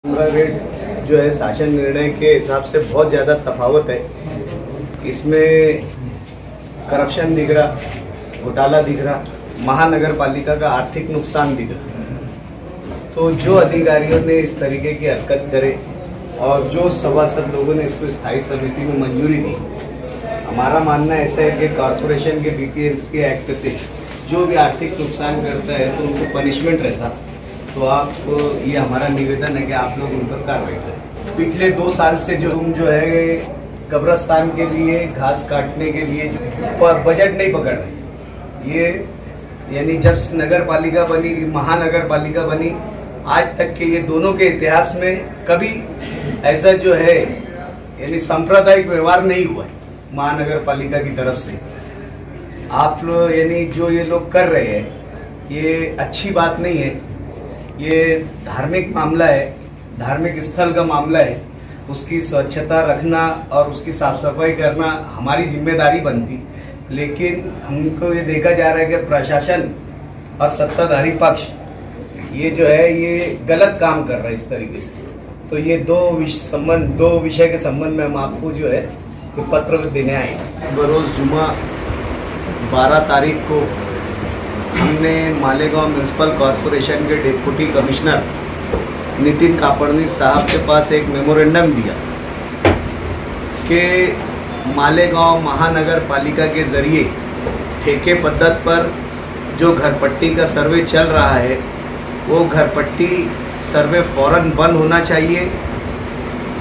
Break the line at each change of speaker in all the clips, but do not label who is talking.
Rate जो है शासन निर्णय के हिसाब से बहुत ज़्यादा तफावत है। इसमें करप्शन दिख रहा, घोटाला दिख रहा, महानगर पालिका का आर्थिक नुकसान दिख रहा। तो जो अधिकारियों ने इस तरीके की हरकत करे और जो सभासद लोगों ने इसको स्थायी समिति में मंजूरी दी, हमारा मानना ऐसा है कि कॉरपोरेशन के बीपीएमसी के एक्ट से जो भी आर्थिक नुकसान करता है तो उनको पनिशमेंट रहता। तो आप ये हमारा निवेदन है कि आप लोग उन पर कार्रवाई करें। पिछले 2 साल से जो है कब्रिस्तान के लिए घास काटने के लिए बजट नहीं पकड़ रहे। ये यानी जब नगर पालिका बनी, महानगर पालिका बनी, आज तक के ये दोनों के इतिहास में कभी ऐसा जो है यानी सांप्रदायिक व्यवहार नहीं हुआ है महानगर पालिका की तरफ से। आप लोग यानी जो ये लोग कर रहे हैं ये अच्छी बात नहीं है। ये धार्मिक मामला है, धार्मिक स्थल का मामला है, उसकी स्वच्छता रखना और उसकी साफ सफाई करना हमारी जिम्मेदारी बनती। लेकिन हमको ये देखा जा रहा है कि प्रशासन और सत्ताधारी पक्ष ये जो है ये गलत काम कर रहा है इस तरीके से। तो ये दो विषय के संबंध में हम आपको जो है तो पत्र देने आए। बरोज जुमा 12 तारीख को हमने मालेगांव म्यूनसिपल कॉरपोरेशन के डिप्टी कमिश्नर नितिन कापड़नी साहब के पास एक मेमोरेंडम दिया कि मालेगांव महानगर पालिका के जरिए ठेके पद्धति पर जो घरपट्टी का सर्वे चल रहा है वो घरपट्टी सर्वे फौरन बंद होना चाहिए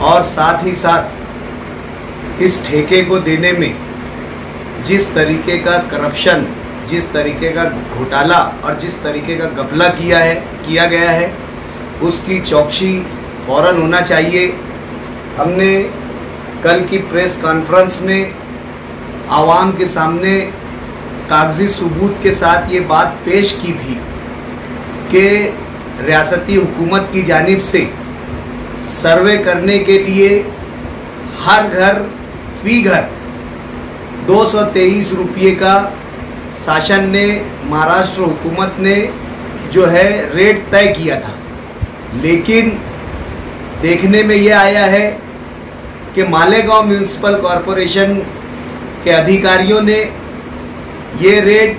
और साथ ही साथ इस ठेके को देने में जिस तरीके का करप्शन, जिस तरीके का घोटाला और जिस तरीके का घपला किया गया है उसकी चौकसी फौरन होना चाहिए। हमने कल की प्रेस कॉन्फ्रेंस में आवाम के सामने कागजी सबूत के साथ ये बात पेश की थी कि रियासती हुकूमत की जानिब से सर्वे करने के लिए हर घर फी घर 223 रुपये का शासन ने, महाराष्ट्र हुकूमत ने जो है रेट तय किया था। लेकिन देखने में ये आया है कि मालेगांव म्यूनसिपल कॉरपोरेशन के अधिकारियों ने ये रेट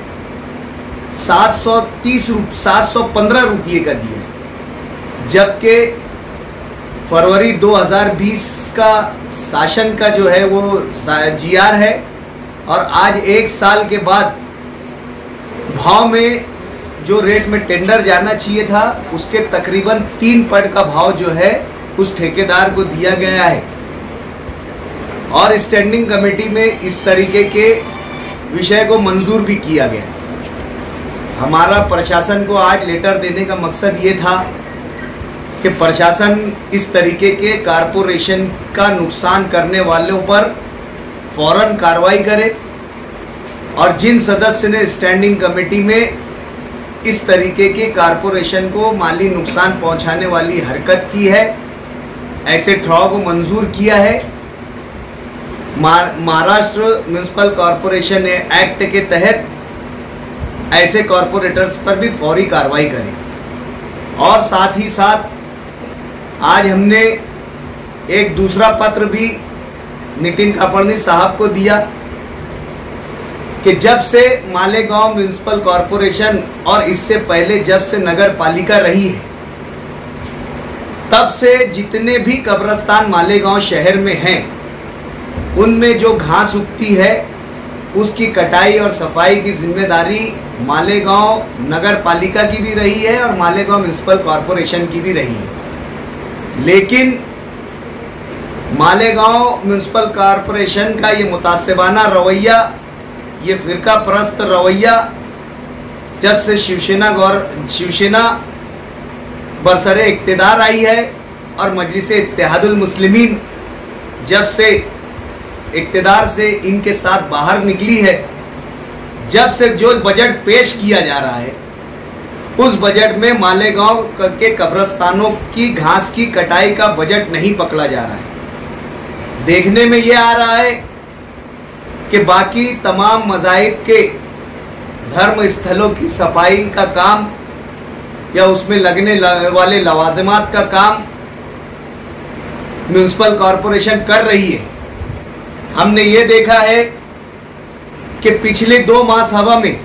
715 रुपये का दिया, जबकि फरवरी 2020 का शासन का जो है वो जीआर है और आज 1 साल के बाद भाव में जो रेट में टेंडर जाना चाहिए था उसके तकरीबन 3 पट का भाव जो है उस ठेकेदार को दिया गया है। और स्टैंडिंग कमेटी में इस तरीके के विषय को मंजूर भी किया गया। हमारा प्रशासन को आज लेटर देने का मकसद ये था कि प्रशासन इस तरीके के कारपोरेशन का नुकसान करने वालों पर फौरन कार्रवाई करे और जिन सदस्य ने स्टैंडिंग कमेटी में इस तरीके के कारपोरेशन को माली नुकसान पहुंचाने वाली हरकत की है, ऐसे ठराव को मंजूर किया है, महाराष्ट्र म्यूनसिपल कॉरपोरेशन एक्ट के तहत ऐसे कॉरपोरेटर्स पर भी फौरी कार्रवाई करें। और साथ ही साथ आज हमने एक दूसरा पत्र भी नितिन कापड़नी साहब को दिया कि जब से मालेगांव म्यूनसिपल कॉरपोरेशन और इससे पहले जब से नगर पालिका रही है तब से जितने भी कब्रिस्तान मालेगांव शहर में हैं उनमें जो घास उगती है उसकी कटाई और सफाई की जिम्मेदारी मालेगांव नगर पालिका की भी रही है और मालेगांव म्यूनसिपल कॉरपोरेशन की भी रही है। लेकिन मालेगांव म्यूनसिपल कॉरपोरेशन का ये मुतासिबाना रवैया, ये फिरका परस्त रवैया जब से शिवसेना बरसरे इक्तिदार आई है और मजलिसे इत्तेहादुल मुस्लिमीन जब से इक्तिदार से इनके साथ बाहर निकली है, जब से जो बजट पेश किया जा रहा है उस बजट में मालेगांव के कब्रिस्तानों की घास की कटाई का बजट नहीं पकड़ा जा रहा है। देखने में ये आ रहा है कि बाकी तमाम मज़ाहिब के धर्म स्थलों की सफाई का काम या उसमें लगने वाले लवाजमात का काम म्युनिसिपल कॉरपोरेशन कर रही है। हमने ये देखा है कि पिछले 2 माह सभा में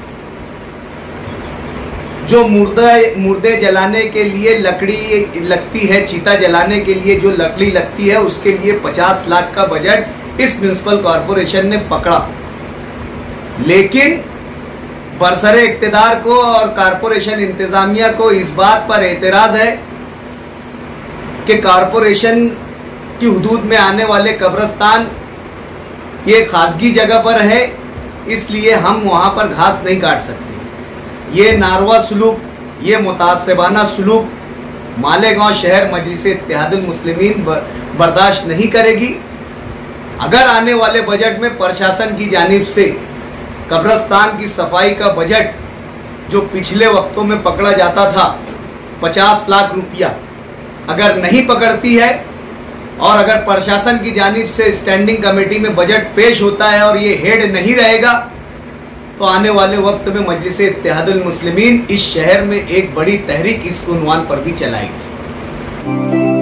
जो मुर्दे जलाने के लिए लकड़ी लगती है, चीता जलाने के लिए जो लकड़ी लगती है, उसके लिए 50 लाख का बजट इस म्युनिसिपल कॉरपोरेशन ने पकड़ा। लेकिन बरसरे इक्तिदार को और कॉरपोरेशन इंतजामिया को इस बात पर एतराज है कि कॉरपोरेशन की हुदूद में आने वाले कब्रिस्तान ये खासगी जगह पर है, इसलिए हम वहां पर घास नहीं काट सकते। ये नारवा सुलूक, ये मुतासिबाना सुलूक मालेगांव शहर मजलिस इत्तेहादुल मुस्लिमीन बर्दाश्त नहीं करेगी। अगर आने वाले बजट में प्रशासन की जानिब से कब्रिस्तान की सफाई का बजट जो पिछले वक्तों में पकड़ा जाता था 50 लाख रुपया, अगर नहीं पकड़ती है और अगर प्रशासन की जानिब से स्टैंडिंग कमेटी में बजट पेश होता है और ये हेड नहीं रहेगा, तो आने वाले वक्त में मजलिस इत्तेहादुल मुस्लिमीन इस शहर में एक बड़ी तहरीक इस उन्वान पर भी चलाएगी।